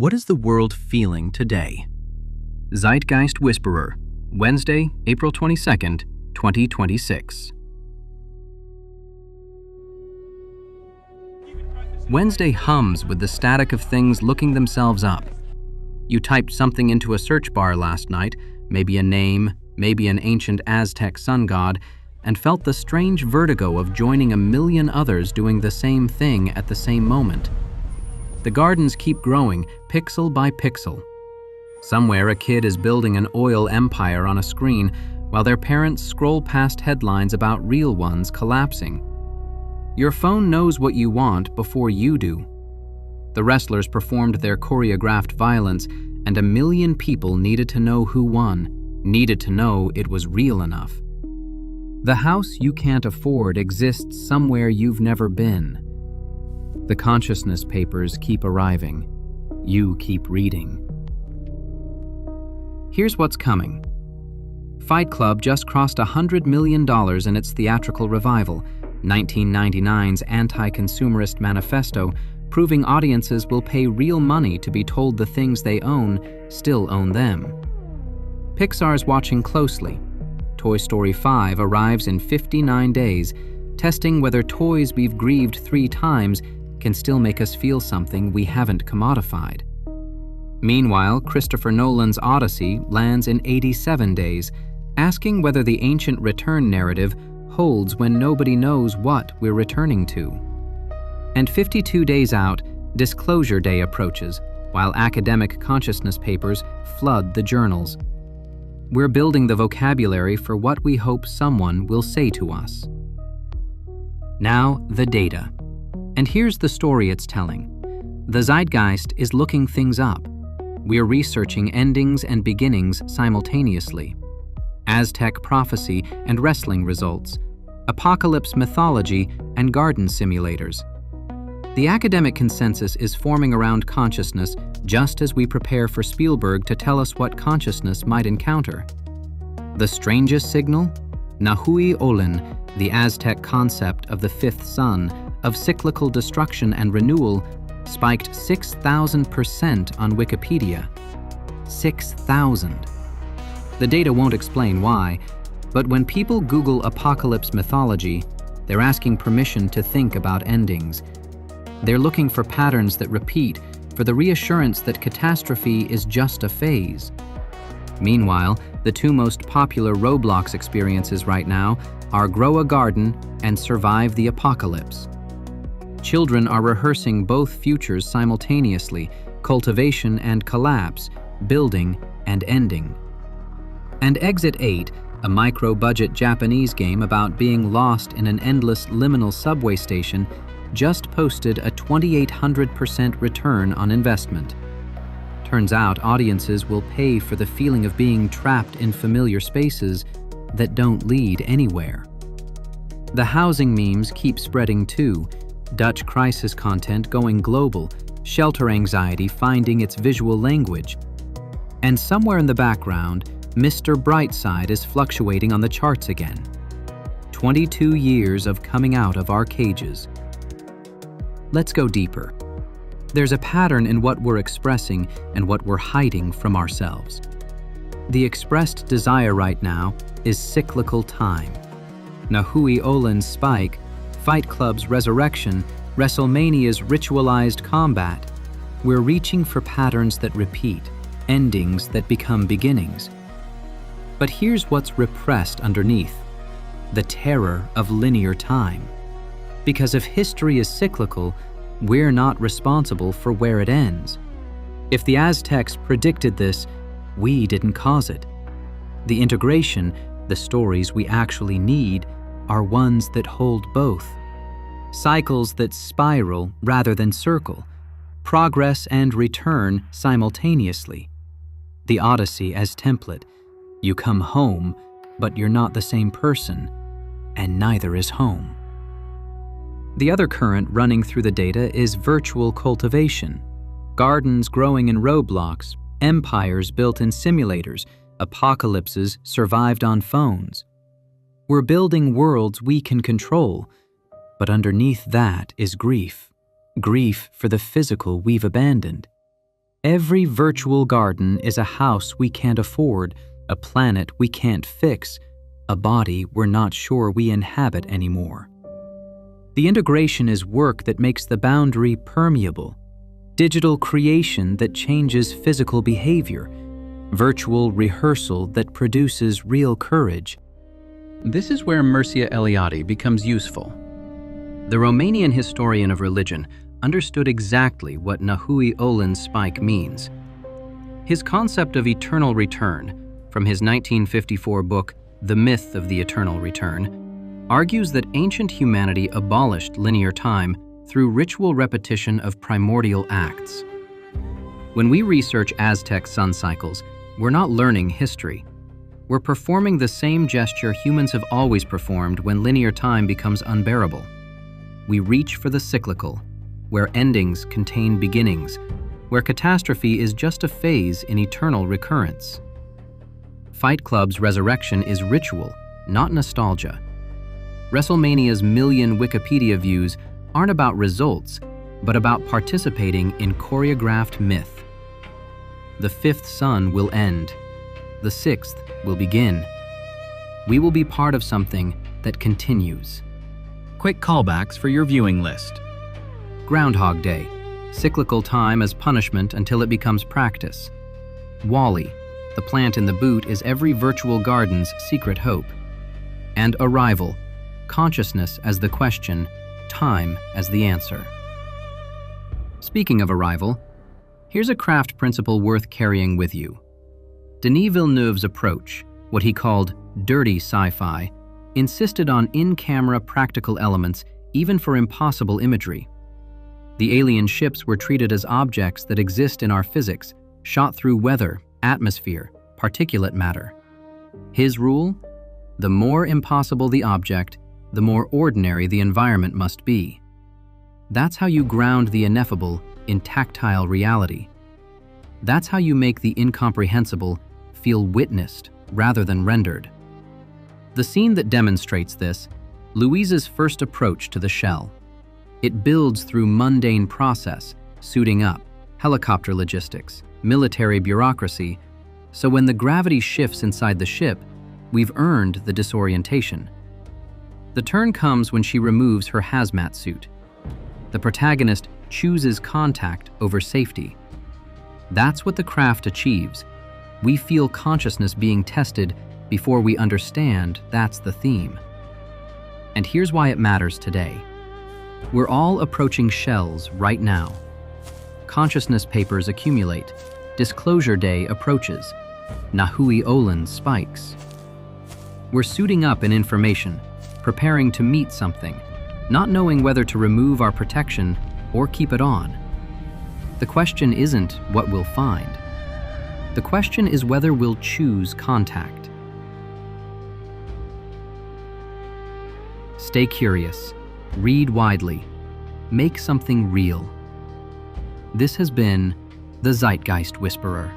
What is the world feeling today? Zeitgeist Whisperer, Wednesday, April 22nd, 2026. Wednesday hums with the static of things looking themselves up. You typed something into a search bar last night, maybe a name, maybe an ancient Aztec sun god, and felt the strange vertigo of joining a million others doing the same thing at the same moment. The gardens keep growing, pixel by pixel. Somewhere a kid is building an oil empire on a screen, while their parents scroll past headlines about real ones collapsing. Your phone knows what you want before you do. The wrestlers performed their choreographed violence, and 1 million people needed to know who won, needed to know it was real enough. The house you can't afford exists somewhere you've never been. The consciousness papers keep arriving. You keep reading. Here's what's coming. Fight Club just crossed $100 million in its theatrical revival, 1999's anti-consumerist manifesto, proving audiences will pay real money to be told the things they own still own them. Pixar's watching closely. Toy Story 5 arrives in 59 days, testing whether toys we've grieved 3 times can still make us feel something we haven't commodified. Meanwhile, Christopher Nolan's Odyssey lands in 87 days, asking whether the ancient return narrative holds when nobody knows what we're returning to. And 52 days out, Disclosure Day approaches, while academic consciousness papers flood the journals. We're building the vocabulary for what we hope someone will say to us. Now, the data. And here's the story it's telling. The Zeitgeist is looking things up. We're researching endings and beginnings simultaneously. Aztec prophecy and wrestling results, apocalypse mythology and garden simulators. The academic consensus is forming around consciousness just as we prepare for Spielberg to tell us what consciousness might encounter. The strangest signal? Nahui Ollin, the Aztec concept of the fifth sun, of cyclical destruction and renewal, spiked 6,000% on Wikipedia. 6,000. The data won't explain why, but when people Google apocalypse mythology, they're asking permission to think about endings. They're looking for patterns that repeat, for the reassurance that catastrophe is just a phase. Meanwhile, the 2 most popular Roblox experiences right now are Grow a Garden and Survive the Apocalypse. Children are rehearsing both futures simultaneously, cultivation and collapse, building and ending. And Exit 8, a micro-budget Japanese game about being lost in an endless liminal subway station, just posted a 2,800% return on investment. Turns out audiences will pay for the feeling of being trapped in familiar spaces that don't lead anywhere. The housing memes keep spreading too, Dutch crisis content going global, shelter anxiety finding its visual language. And somewhere in the background, Mr. Brightside is fluctuating on the charts again. 22 years of coming out of our cages. Let's go deeper. There's a pattern in what we're expressing and what we're hiding from ourselves. The expressed desire right now is cyclical time. Nahui Ollin's spike, Fight Club's resurrection, WrestleMania's ritualized combat. We're reaching for patterns that repeat, endings that become beginnings. But here's what's repressed underneath: the terror of linear time. Because if history is cyclical, we're not responsible for where it ends. If the Aztecs predicted this, we didn't cause it. The integration, the stories we actually need, are ones that hold both. Cycles that spiral rather than circle, progress and return simultaneously. The Odyssey as template. You come home, but you're not the same person, and neither is home. The other current running through the data is virtual cultivation. Gardens growing in Roblox, empires built in simulators, apocalypses survived on phones. We're building worlds we can control, but underneath that is grief. Grief for the physical we've abandoned. Every virtual garden is a house we can't afford, a planet we can't fix, a body we're not sure we inhabit anymore. The integration is work that makes the boundary permeable, digital creation that changes physical behavior, virtual rehearsal that produces real courage. This is where Mircea Eliade becomes useful. The Romanian historian of religion understood exactly what Nahui Ollin's spike means. His concept of eternal return, from his 1954 book, The Myth of the Eternal Return, argues that ancient humanity abolished linear time through ritual repetition of primordial acts. When we research Aztec sun cycles, we're not learning history. We're performing the same gesture humans have always performed when linear time becomes unbearable. We reach for the cyclical, where endings contain beginnings, where catastrophe is just a phase in eternal recurrence. Fight Club's resurrection is ritual, not nostalgia. WrestleMania's million Wikipedia views aren't about results, but about participating in choreographed myth. The fifth sun will end. The sixth will begin. We will be part of something that continues. Quick callbacks for your viewing list. Groundhog Day, cyclical time as punishment until it becomes practice. WALL-E, the plant in the boot is every virtual garden's secret hope. And Arrival, consciousness as the question, time as the answer. Speaking of Arrival, here's a craft principle worth carrying with you. Denis Villeneuve's approach, what he called dirty sci-fi, insisted on in-camera practical elements even for impossible imagery. The alien ships were treated as objects that exist in our physics, shot through weather, atmosphere, particulate matter. His rule? The more impossible the object, the more ordinary the environment must be. That's how you ground the ineffable in tactile reality. That's how you make the incomprehensible feel witnessed rather than rendered. The scene that demonstrates this, Louise's first approach to the shell. It builds through mundane process, suiting up, helicopter logistics, military bureaucracy, so when the gravity shifts inside the ship, we've earned the disorientation. The turn comes when she removes her hazmat suit. The protagonist chooses contact over safety. That's what the craft achieves. We feel consciousness being tested before we understand that's the theme. And here's why it matters today. We're all approaching shells right now. Consciousness papers accumulate. Disclosure day approaches. Nahui Ollin spikes. We're suiting up in information, preparing to meet something, not knowing whether to remove our protection or keep it on. The question isn't what we'll find. The question is whether we'll choose contact. Stay curious. Read widely. Make something real. This has been the Zeitgeist Whisperer.